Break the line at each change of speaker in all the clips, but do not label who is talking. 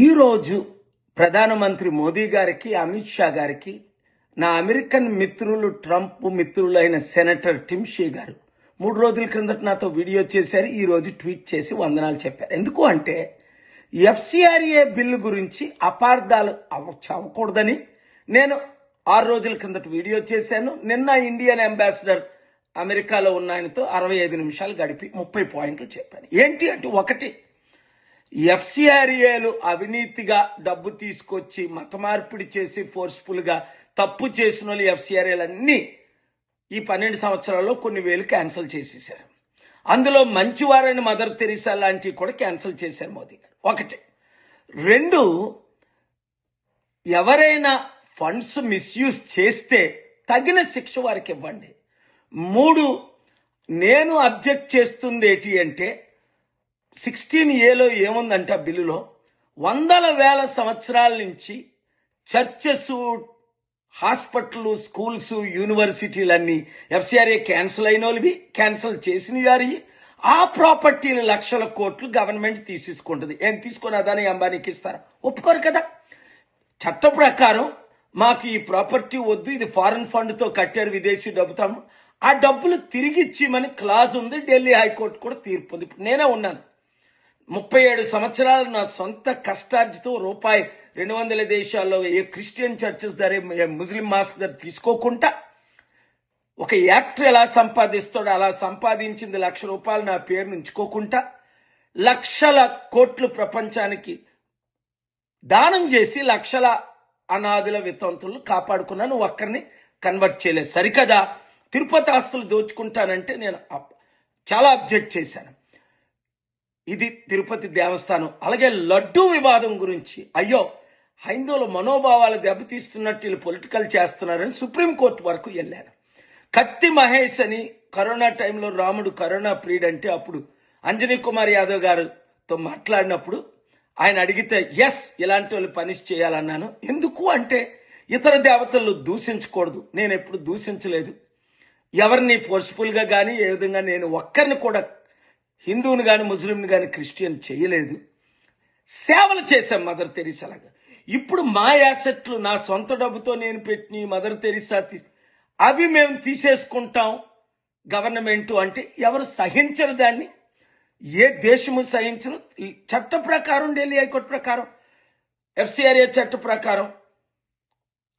ఈరోజు ప్రధానమంత్రి మోదీ గారికి, అమిత్ షా గారికి నా అమెరికన్ మిత్రులు, ట్రంప్ మిత్రులైన సెనేటర్ టిమ్ షీ గారు 3 రోజుల క్రిందట నాతో వీడియో చేశారు. ఈ రోజు ట్వీట్ చేసి వందనాలు చెప్పారు. ఎందుకు అంటే ఎఫ్సిఆర్ఏ బిల్లు గురించి అపార్థాలు అవ్వకూడదని నేను 6 రోజుల క్రిందట వీడియో చేశాను. నిన్న ఇండియన్ అంబాసిడర్ అమెరికాలో ఉన్న ఆయనతో 65 నిమిషాలు గడిపి 30 పాయింట్లు చెప్పాను. ఏంటి అంటే, ఒకటి, ఎఫ్సిఆర్ఏలు అవినీతిగా డబ్బు తీసుకొచ్చి మత మార్పిడి చేసి ఫోర్స్ఫుల్ గా తప్పు చేసిన వాళ్ళు ఎఫ్సిఆర్ఏలు అన్ని ఈ 12 సంవత్సరాల్లో కొన్ని వేలు క్యాన్సిల్ చేసేశారు. అందులో మంచివారైన మదర్ తెరీసా లాంటివి కూడా క్యాన్సిల్ చేశారు మోదీ గారు. ఒకటి. 2, ఎవరైనా ఫండ్స్ మిస్యూజ్ చేస్తే తగిన శిక్ష వారికి ఇవ్వండి. 3, నేను అబ్జెక్ట్ చేస్తుంది ఏంటి అంటే 16A ఏముందంటే ఆ బిల్లులో వందల వేల సంవత్సరాల నుంచి చర్చెస్, హాస్పిటల్, స్కూల్స్, యూనివర్సిటీలన్నీ ఎఫ్సిఆర్ఏ క్యాన్సిల్ అయిన వాళ్ళవి, క్యాన్సిల్ చేసిన వారి ఆ ప్రాపర్టీలు లక్షల కోట్లు గవర్నమెంట్ తీసేసుకుంటుంది. ఏం తీసుకొని అదాని అంబానీకి ఇస్తారా? ఒప్పుకోరు కదా. చట్ట ప్రకారం మాకు ఈ ప్రాపర్టీ వద్దు, ఇది ఫారెన్ ఫండ్ తో కట్టారు, విదేశీ డబ్బుతాము, ఆ డబ్బులు తిరిగి ఇచ్చిమని క్లాజ్ ఉంది. ఢిల్లీ హైకోర్టు కూడా తీర్పు ఉంది. ఇప్పుడు నేనే ఉన్నాను. 37 సంవత్సరాలు నా సొంత కష్టార్జితో రూపాయి 200 దేశాల్లో ఏ క్రిస్టియన్ చర్చెస్ ధర, ముస్లిం మాస్క్ ధర తీసుకోకుండా ఒక యాక్టర్ ఎలా సంపాదిస్తాడో అలా సంపాదించింది ₹1,00,000 నా పేరు ఉంచుకోకుండా లక్షల కోట్లు ప్రపంచానికి దానం చేసి లక్షల అనాథుల వితంతులను కాపాడుకున్నాను. ఒక్కరిని కన్వర్ట్ చేయలేదు. సరికదా తిరుపతి ఆస్తులు దోచుకుంటానంటే నేను చాలా అబ్జెక్ట్ చేశాను. ఇది తిరుపతి దేవస్థానం. అలాగే లడ్డూ వివాదం గురించి, అయ్యో హైందవుల మనోభావాలు దెబ్బతీస్తున్నట్టు వీళ్ళు పొలిటికల్ చేస్తున్నారని సుప్రీంకోర్టు వరకు వెళ్ళాను. కత్తి మహేష్ అని కరోనా టైంలో రాముడు కరోనా ప్రీడ్ అంటే అప్పుడు అంజనీ కుమార్ యాదవ్ గారితో మాట్లాడినప్పుడు ఆయన అడిగితే ఎస్, ఇలాంటి వాళ్ళు పనిష్ చేయాలన్నాను. ఎందుకు అంటే ఇతర దేవతలు దూషించకూడదు. నేను ఎప్పుడు దూషించలేదు ఎవరిని ఫోర్స్ఫుల్ గా కానీ, ఏ విధంగా నేను ఒక్కరిని కూడా హిందువుని కానీ, ముస్లింని కానీ, క్రిస్టియన్ చేయలేదు. సేవలు చేశాం మదర్ తెరీసాలాగా. ఇప్పుడు మా యాసెట్లు నా సొంత డబ్బుతో నేను పెట్టిన మదర్ తెరీసా అవి మేము తీసేసుకుంటాం గవర్నమెంట్ అంటే ఎవరు సహించరు దాన్ని. ఏ దేశము సహించరు. ఈ చట్ట ప్రకారం, ఢిల్లీ హైకోర్టు ప్రకారం, ఎఫ్సిఆర్ఏ చట్ట ప్రకారం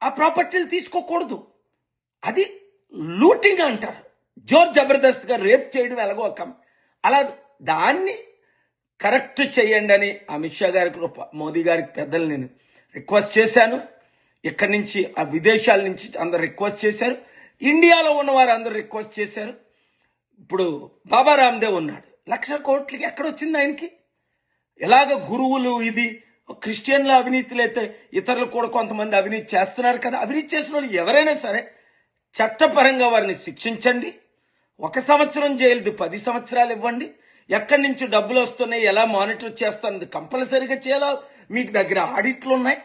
ఆ ప్రాపర్టీలు తీసుకోకూడదు. అది లూటింగ్ అంటారు. జోర్ జబర్దస్త్ గా రేప్ చేయడం ఎలాగో అలా దాన్ని కరెక్ట్ చేయండి అని అమిత్ షా గారికి, మోదీ గారికి, పెద్దలు నేను రిక్వెస్ట్ చేశాను. ఇక్కడి నుంచి ఆ విదేశాల నుంచి అందరు రిక్వెస్ట్ చేశారు. ఇండియాలో ఉన్న వారు అందరూ రిక్వెస్ట్ చేశారు. ఇప్పుడు బాబా రామ్దేవ్ ఉన్నాడు. 1,00,000 కోట్లకి ఎక్కడొచ్చింది ఆయనకి? ఎలాగ గురువులు, ఇది క్రిస్టియన్ల అవినీతులు అయితే ఇతరులు కూడా కొంతమంది అవినీతి చేస్తున్నారు కదా. అవినీతి చేసిన వాళ్ళు ఎవరైనా సరే చట్టపరంగా వారిని శిక్షించండి. 1 సంవత్సరం జైలు, 10 సంవత్సరాలు ఇవ్వండి. ఎక్కడి నుంచి డబ్బులు వస్తున్నాయి, ఎలా మానిటర్ చేస్తాను కంపల్సరీగా చేయాలి. మీకు దగ్గర ఆడిట్లు ఉన్నాయి.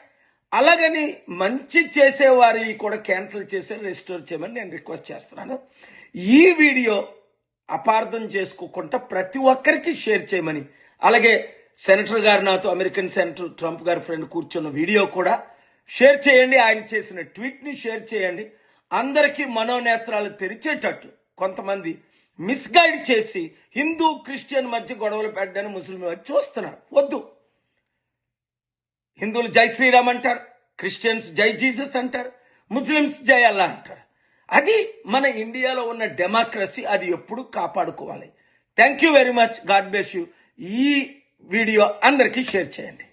అలాగని మంచి చేసేవారి కూడా క్యాన్సిల్ చేసి రెస్టోర్ చేయమని నేను రిక్వెస్ట్ చేస్తున్నాను. ఈ వీడియో అపార్థం చేసుకోకుండా ప్రతి ఒక్కరికి షేర్ చేయమని, అలాగే సెనేటర్ గారు నాతో, అమెరికన్ సెనేటర్ ట్రంప్ గారి ఫ్రెండ్ కూర్చున్న వీడియో కూడా షేర్ చేయండి. ఆయన చేసిన ట్వీట్ ని షేర్ చేయండి. అందరికీ మనోనేత్రాలు తెరిచేటట్టు కొంతమంది మిస్గైడ్ చేసి హిందూ క్రిస్టియన్ మధ్య గొడవలు పెట్టడానికి ముస్లిం చూస్తున్నారు. వద్దు. హిందువులు జై శ్రీరామ్ అంటారు, క్రిస్టియన్స్ జై జీసస్ అంటారు, ముస్లిమ్స్ జై అల్లా అంటారు. అది మన ఇండియాలో ఉన్న డెమోక్రసీ. అది ఎప్పుడు కాపాడుకోవాలి. Thank you very much. God bless you. ఈ వీడియో అందరికీ షేర్ చేయండి.